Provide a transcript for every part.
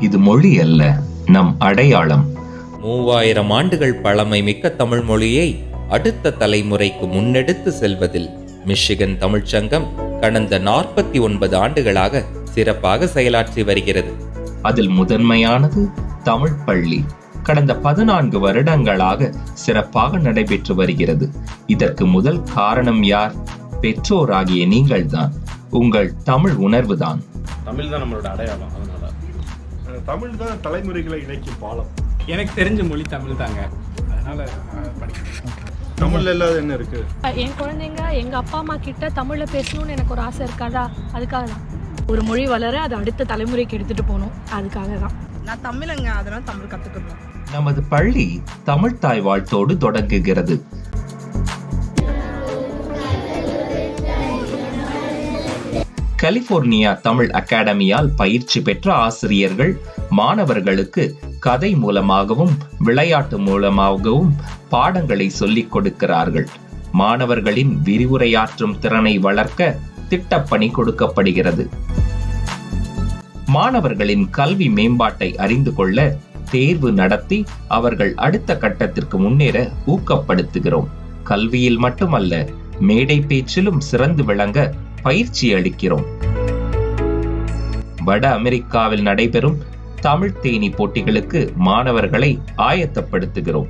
இது மொழி அல்ல, நம் அடையாளம். 3000 ஆண்டுகள் பழமை மிக்க தமிழ் மொழியை அடுத்த தலைமுறைக்கு முன்னெடுத்து செல்வதில் மிஷிகன் தமிழ்ச்சங்கம் கடந்த 49 ஆண்டுகளாக சிறப்பாக செயலாற்றி வருகிறது. அதில் முதன்மையானது தமிழ் பள்ளி. கடந்த 14 வருடங்களாக சிறப்பாக நடைபெற்று வருகிறது. இதற்கு முதல் காரணம் யார்? பெற்றோராகிய நீங்கள்தான். உங்கள் தமிழ் உணர்வுதான். தமிழ் தான் நம்மளோட அடையாளம். அதனால தமிழ் தான் தலைமுறைகளை இணைக்கும் பாலம். எனக்கு தெரிஞ்ச மொழி தமிழ் தாங்க, அதனால படிக்கிறேன். தமிழ்ல இல்லாத என்ன இருக்கு? என் குழந்தைங்க எங்க அப்பா அம்மா கிட்ட தமிழ்ல பேசணும்னு எனக்கு ஒரு ஆசை இருக்காதா, அதுக்காக தான். ஒரு மொழி வளர அது அடுத்த தலைமுறைக்கு எடுத்துட்டு போகணும், அதுக்காக தான். நான் தமிழங்க, அதனால தமிழ் கத்துக்கணும். நமது பள்ளி தமிழ் தாய் வாழ்த்தோடு தொடங்குகிறது. கலிபோர்னியா தமிழ் அகாடமியால் பயிற்சி பெற்ற ஆசிரியர்கள் மாணவர்களுக்கு கதை மூலமாகவும் விளையாட்டு மூலமாகவும் பாடங்களை சொல்லிக் கொடுக்கிறார்கள். மாணவர்களின் விரிவுரையாற்றும் திறனை வளர்க்க திட்டப்பணி கொடுக்கப்படுகிறது. மாணவர்களின் கல்வி மேம்பாட்டை அறிந்து கொள்ள தேர்வு நடத்தி அவர்கள் அடுத்த கட்டத்திற்கு முன்னேற ஊக்கப்படுத்துகிறோம். கல்வியில் மட்டுமல்ல, மேடை பேச்சிலும் சிறந்து விளங்க பயிற்சி அளிக்கிறோம். வட அமெரிக்காவில் நடைபெறும் தமிழ் தேனி போட்டிகளுக்கு மாணவர்களை ஆயத்தப்படுத்துகிறோம்.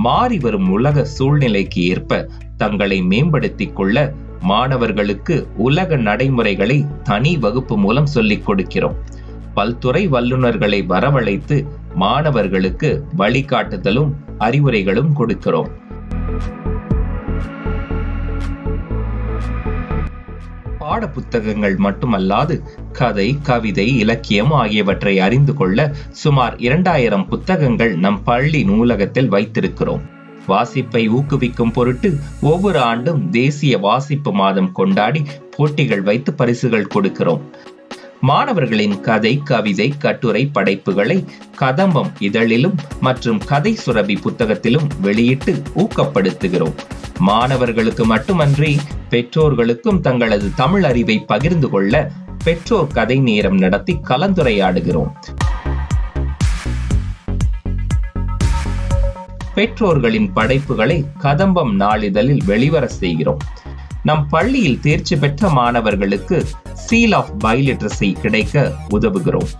மாறி வரும் உலக சூழ்நிலைக்கு ஏற்ப தங்களை மேம்படுத்திக் கொள்ள மாணவர்களுக்கு உலக நடைமுறைகளை தனி வகுப்பு மூலம் சொல்லிக் கொடுக்கிறோம். பல்துறை வல்லுநர்களை வரவழைத்து மாணவர்களுக்கு வழிகாட்டுதலும் அறிவுரைகளும் கொடுக்கிறோம். பாட புத்தகங்கள் மட்டுமல்லாது கதை, கவிதை, இலக்கியம் ஆகியவற்றை அறிந்து கொள்ள சுமார் 2000 புத்தகங்கள் நம் பள்ளி நூலகத்தில் வைத்திருக்கிறோம். வாசிப்பை ஊக்குவிக்கும் பொருட்டு ஒவ்வொரு ஆண்டும் தேசிய வாசிப்பு மாதம் கொண்டாடி போட்டிகள் வைத்து பரிசுகள் கொடுக்கிறோம். மாணவர்களின் கதை, கவிதை, கட்டுரை படைப்புகளை கதம்பம் இதழிலும் மற்றும் கதை சுரபி புத்தகத்திலும் வெளியிட்டு ஊக்கப்படுத்துகிறோம். மாணவர்களுக்கு மட்டுமன்றி பெற்றோர்களுக்கும் தங்களது தமிழ் அறிவை பகிர்ந்து கொள்ள பெற்றோர் கதை நேரம் நடத்தி கலந்துரையாடுகிறோம். பெற்றோர்களின் படைப்புகளை கதம்பம் நாளிதழில் வெளிவர செய்கிறோம். நம் பள்ளியில் தேர்ச்சி பெற்ற மாணவர்களுக்கு சீல் ஆஃப் பைலிட்ரசி கிடைக்க உதவுகிறோம்.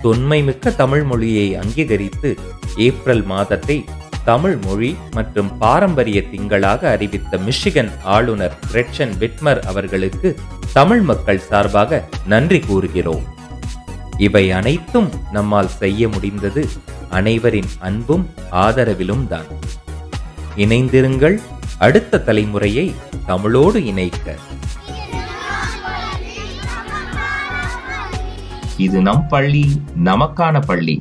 தொன்மை மிக்க தமிழ் மொழியை அங்கீகரித்து ஏப்ரல் மாதத்தை தமிழ் மொழி மற்றும் பாரம்பரிய திங்களாக அறிவித்த மிஷிகன் ஆளுநர் கிரெட்சன் விட்மர் அவர்களுக்கு தமிழ் மக்கள் சார்பாக நன்றி கூறுகிறோம். இவை அனைத்தும் நம்மால் செய்ய முடிந்தது அனைவரின் அன்பும் ஆதரவிலும் தான். இணைந்திருங்கள், அடுத்த தலைமுறையை தமிழோடு இணைக்க. இது நம் பள்ளி, நமக்கான பள்ளி.